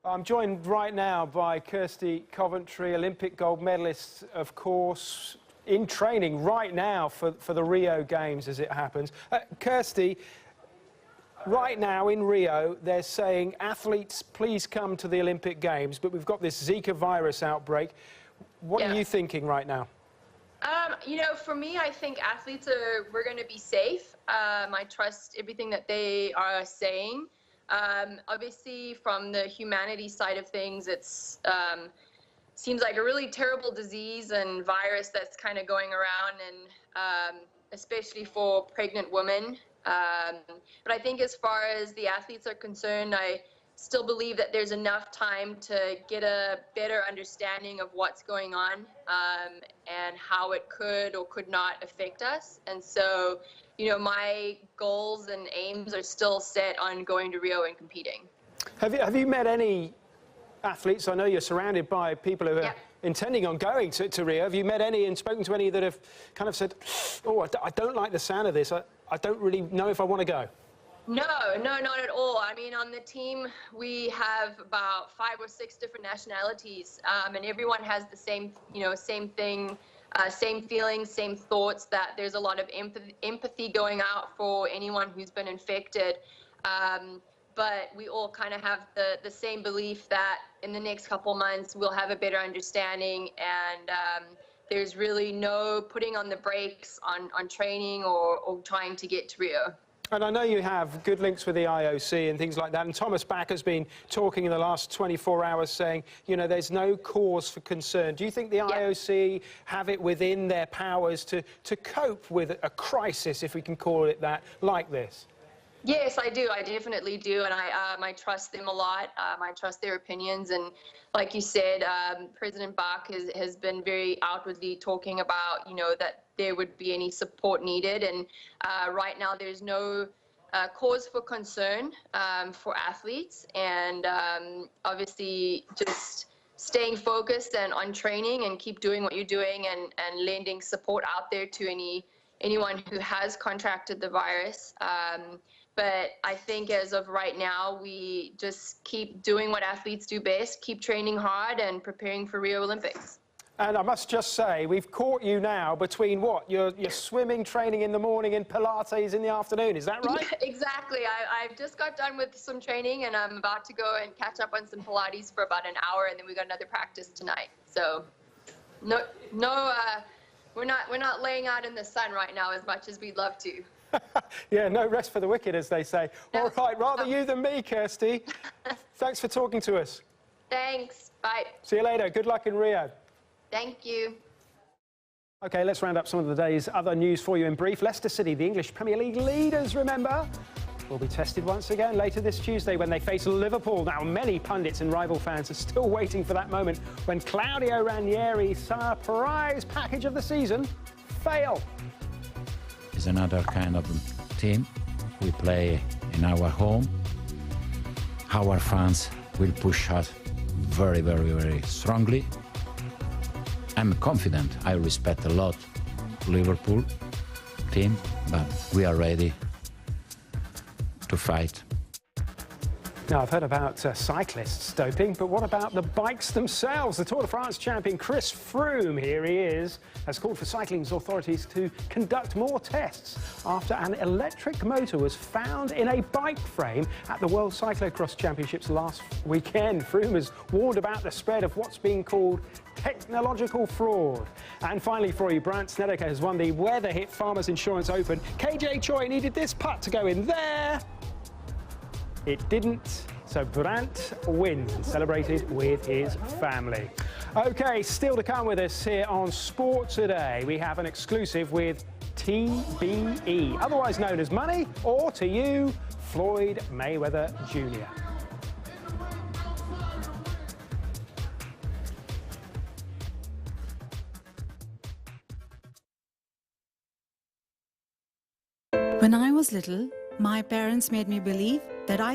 I'm joined right now by Kirsty Coventry, Olympic gold medalist, of course, in training right now for the Rio Games as it happens. Kirsty, right now in Rio, they're saying, athletes, please come to the Olympic Games, but we've got this Zika virus outbreak. What are you thinking right now? You know, for me, I think athletes we're going to be safe. I trust everything that they are saying. Obviously, from the humanity side of things, it's seems like a really terrible disease and virus that's kind of going around, and especially for pregnant women. But I think as far as the athletes are concerned, I still believe that there's enough time to get a better understanding of what's going on and how it could or could not affect us. And so, you know, my goals and aims are still set on going to Rio and competing. Have you met any athletes? I know you're surrounded by people who are intending on going to Rio. Have you met any and spoken to any that have kind of said, oh, I don't like the sound of this. I don't really know if I want to go? No, not at all. I mean, on the team, we have about 5 or 6 different nationalities, and everyone has the same, same thing, same feelings, same thoughts, that there's a lot of empathy going out for anyone who's been infected. But we all kind of have the same belief that in the next couple months, we'll have a better understanding, and there's really no putting on the brakes on training or trying to get to Rio. And I know you have good links with the IOC and things like that. And Thomas Bach has been talking in the last 24 hours saying, you know, there's no cause for concern. Do you think the IOC have it within their powers to cope with a crisis, if we can call it that, like this? Yes, I do. I definitely do. And I trust them a lot. I trust their opinions. And like you said, President Bach has been very outwardly talking about, you know, that there would be any support needed. And right now there's no cause for concern for athletes. And obviously just staying focused and on training and keep doing what you're doing and lending support out there to anyone who has contracted the virus. But I think as of right now, we just keep doing what athletes do best, keep training hard and preparing for Rio Olympics. And I must just say, we've caught you now between what? Your swimming training in the morning and Pilates in the afternoon, is that right? Yeah, exactly. I've just got done with some training and I'm about to go and catch up on some Pilates for about an hour, and then we got another practice tonight. So we're not laying out in the sun right now as much as we'd love to. Yeah, no rest for the wicked, as they say. No. All right, rather you than me, Kirsty. Thanks for talking to us. Thanks. Bye. See you later. Good luck in Rio. Thank you. OK, let's round up some of the day's other news for you in brief. Leicester City, the English Premier League leaders, remember, will be tested once again later this Tuesday when they face Liverpool. Now, many pundits and rival fans are still waiting for that moment when Claudio Ranieri's surprise package of the season fail. It's another kind of team. We play in our home. Our fans will push us very, very, very strongly. I'm confident. I respect a lot Liverpool team, but we are ready to fight. Now, I've heard about cyclists doping, but what about the bikes themselves? The Tour de France champion Chris Froome, here he is, has called for cycling's authorities to conduct more tests after an electric motor was found in a bike frame at the World Cyclocross Championships last weekend. Froome has warned about the spread of what's being called technological fraud. And finally for you, Brandt Snedeker has won the weather-hit Farmers Insurance Open. KJ Choi needed this putt to go in there. It didn't, so Brandt wins and celebrated with his family. OK, still to come with us here on Sport Today, we have an exclusive with TBE, otherwise known as Money, or to you, Floyd Mayweather Jr. When I was little, my parents made me believe that I